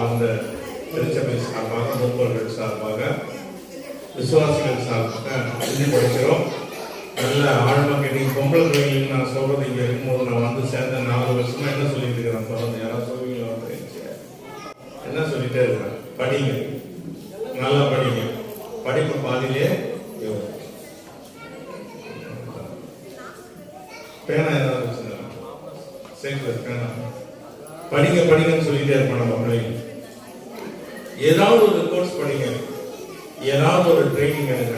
சார்ந்த திருச்சபை சார்பாக, மூப்பர்கள் சார்பாக, விசுவாசிகள் சார்பாக எழுதி படிக்கிறோம். நல்ல ஆழமாக நீங்க பொம்பளை பிள்ளைங்களுக்கு நான் சொல்றது இங்க இருக்கும்போது நான் வந்து சேர்ந்த 4 வருஷமா என்ன சொல்லிட்டு இருக்கிறேன் தொடர்ந்து யாராவது சொல்லுவீங்களா? என்ன சொல்லிட்டே இருக்கிறேன், படிங்க, நல்லா படிங்க, படிப்பு பாதிலே பேனா ஏதாவது சேர்க்கல, பேனா படிங்க படிங்கன்னு சொல்லிட்டே இருப்போம் நம்ம பிள்ளைங்க. ஏதாவது ஒரு கோர்ஸ் படிங்க, ஏதாவது ஒரு ட்ரைனிங் எடுங்க,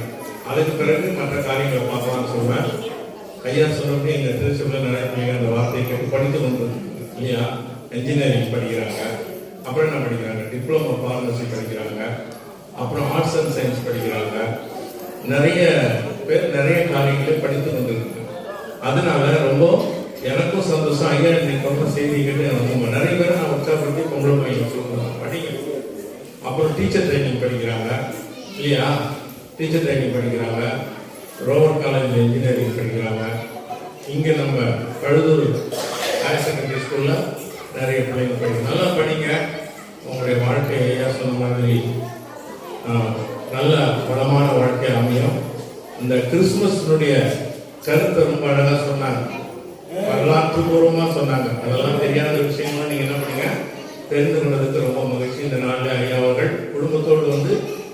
அதுக்கு பிறகு மற்ற காரியங்களை பார்க்கலாம்னு சொல்லுவேன். ஐயா சொன்னபடி எங்க திருச்சபையில் நிறைய பிள்ளைங்க அந்த வார்த்தையை கேட்டு படித்து கொண்டு இல்லையா, இன்ஜினியரிங் படிக்கிறாங்க, அப்புறம் என்ன படிக்கிறாங்க, டிப்ளமோ ஃபார்மசி படிக்கிறாங்க, அப்புறம் ஆர்ட்ஸ் அண்ட் சயின்ஸ் படிக்கிறாங்க. நிறைய பேர் நிறைய காரியங்களை படித்து கொண்டிருக்காங்க. அதனால ரொம்ப எனக்கும் சந்தோஷம். ஐயா இன்னைக்கு ரொம்ப செய்தி கேட்டு ரொம்ப நிறைய பேர் நான் உற்சாகப்படுத்தி பொம்பளை பையன் சொல்லுவேன் படிங்க. அப்புறம் டீச்சர் ட்ரைனிங் படிக்கிறாங்க இல்லையா, டீச்சர் ட்ரைனிங் படிக்கிறாங்க, ரோவர் காலேஜில் இன்ஜினியரிங் படிக்கிறாங்க. இங்கே நம்ம கழுதூர் ஹையர் செகண்டரி ஸ்கூலில் நிறைய பிள்ளைங்க படிக்கிறாங்க. நல்லா படிங்க, உங்களுடைய வாழ்க்கை ஐயா சொன்ன மாதிரி நல்ல வளமான வாழ்க்கை அமையும். இந்த கிறிஸ்துமஸினுடைய கருத்தை ரொம்ப அழகாக சொன்னாங்க, வரலாற்று பூர்வமாக சொன்னாங்க. அதெல்லாம் தெரியாத விஷயங்கள்லாம் நீங்கள் என்ன பண்ணுங்க, தெரிந்து கொண்டதுக்கு ரொம்ப மகிழ்ச்சி. இந்த நாளில் ஐயா அவர்கள் குடும்பத்தோடு வந்து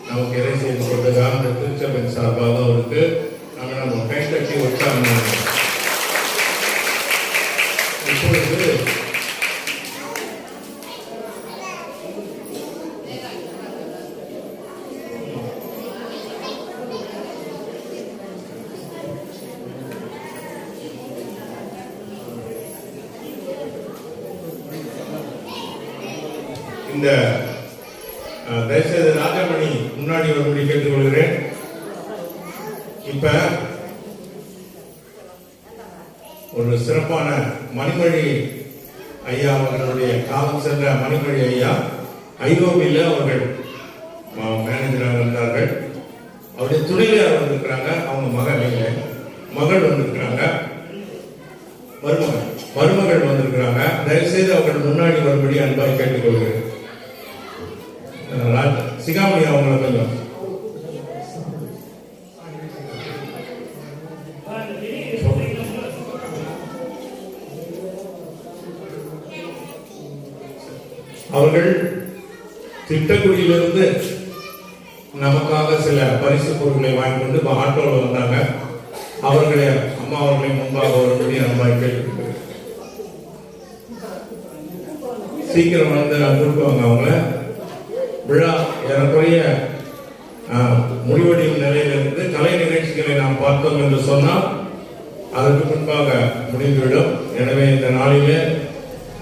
நமக்கு இறை செய்து கொண்டிருக்காங்க. அந்த திருச்சபை சார்பாக அவருக்கு நம்ம கை தட்டி உற்சாகம். இப்பொழுது இந்த தயவுசெய்து ராஜாமணி முன்னாடி வரும்படி கேட்டுக்கொள்கிறேன். இப்ப ஒரு சிறப்பான மணிமொழி ஐயா அவர்களுடைய காலம் சென்ற மணிமொழி ஐயா ஐரோப்பியில் அவர்கள் மேனேஜராக இருந்தார்கள். அவருடைய துணைவியார் வந்திருக்கிறாங்க, அவங்க மகள் வந்திருக்கிறாங்க, மருமகள் வந்திருக்கிறாங்க. தயவுசெய்து அவர்கள் முன்னாடி வரும்படி அன்பாக கேட்டுக்கொள்கிறேன். சிகாமணி அவங்களை கொஞ்சம் அவர்கள் திட்டக்குடியிலிருந்து நமக்காக சில பரிசு பொருட்களை வாங்கி கொண்டு ஆட்டோவில் வந்தாங்க. அவர்களை அம்மா அவர்களை முன்பாக வரும்படி அன்பாக கேட்டுக்கொள்கிறேன். சீக்கிரம் வந்து கொடுப்பாங்க. அவங்கள விழா ஏறக்குறைய முடிவடையும் நிலையிலிருந்து கலை நிகழ்ச்சிகளை நாம் பார்த்தோம் என்று சொன்னால் அதற்கு முன்பாக முடிந்துவிடும். எனவே இந்த நாளிலே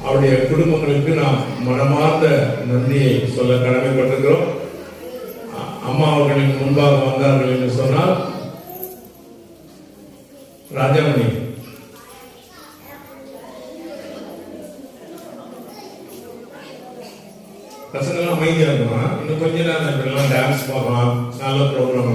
அவருடைய குடும்பங்களுக்கு நாம் மனமார்ந்த நன்றியை சொல்ல கடமைப்பட்டிருக்கிறோம். அம்மா அவர்களின் முன்பாக வந்தார்கள் என்று சொன்னால் ராஜாமணி பசங்கள்லாம் அமைதியா இருக்கணும். இன்னும் கொஞ்ச நேரம் டான்ஸ் பார்க்கலாம், நல்ல ப்ரோக்ராம்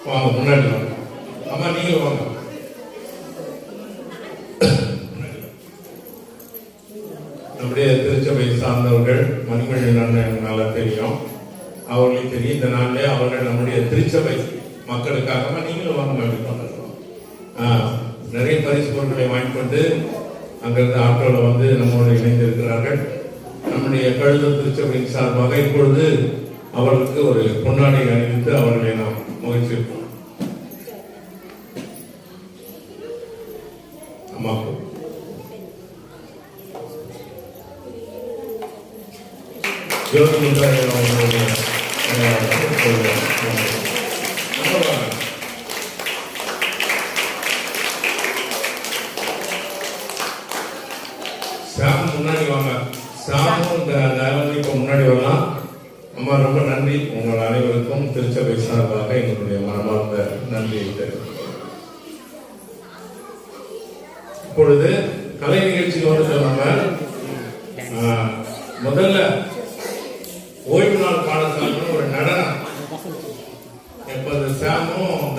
வாங்க முன்னாடி வாங்க. அம்மா நீங்க வாங்க. நம்முடைய திருச்சபை சார்ந்தவர்கள் மணிமொழி அண்ணன் நல்லா தெரியும், அவர்களுக்கு தெரியும். இந்த நாளிலே அவர்கள் நம்முடைய திருச்சபை மக்களுக்காக நீங்களும் வாங்க நிறைய பரிசு பொருட்களை வாங்கிக்கொண்டு அங்கிருந்து ஆட்டோவில் வந்து நம்மோடு இணைந்திருக்கிறார்கள். நம்முடைய கழுதூர் திருச்சபையின் சார்பாக இப்பொழுது அவர்களுக்கு ஒரு பொன்னாடை அணிவித்து அவர்களை நாம் மகிழ்ச்சியிருப்போம். அம்மாவுக்கு சாம் முன்னாடி வாங்க. சாமும் இந்த இப்ப முன்னாடி வரலாம். அம்மா ரொம்ப நன்றி. உங்கள் அனைவருக்கும் திருச்சபை சார்பாக எங்களுடைய மனமார்ந்த நன்றியை தெரிவிக்கிறேன். இப்பொழுது கலை நிகழ்ச்சியோடு நம்ம முதல்ல ஓய்வு நாள் பாடசாலை ஒரு நடனம் யாருக்கும்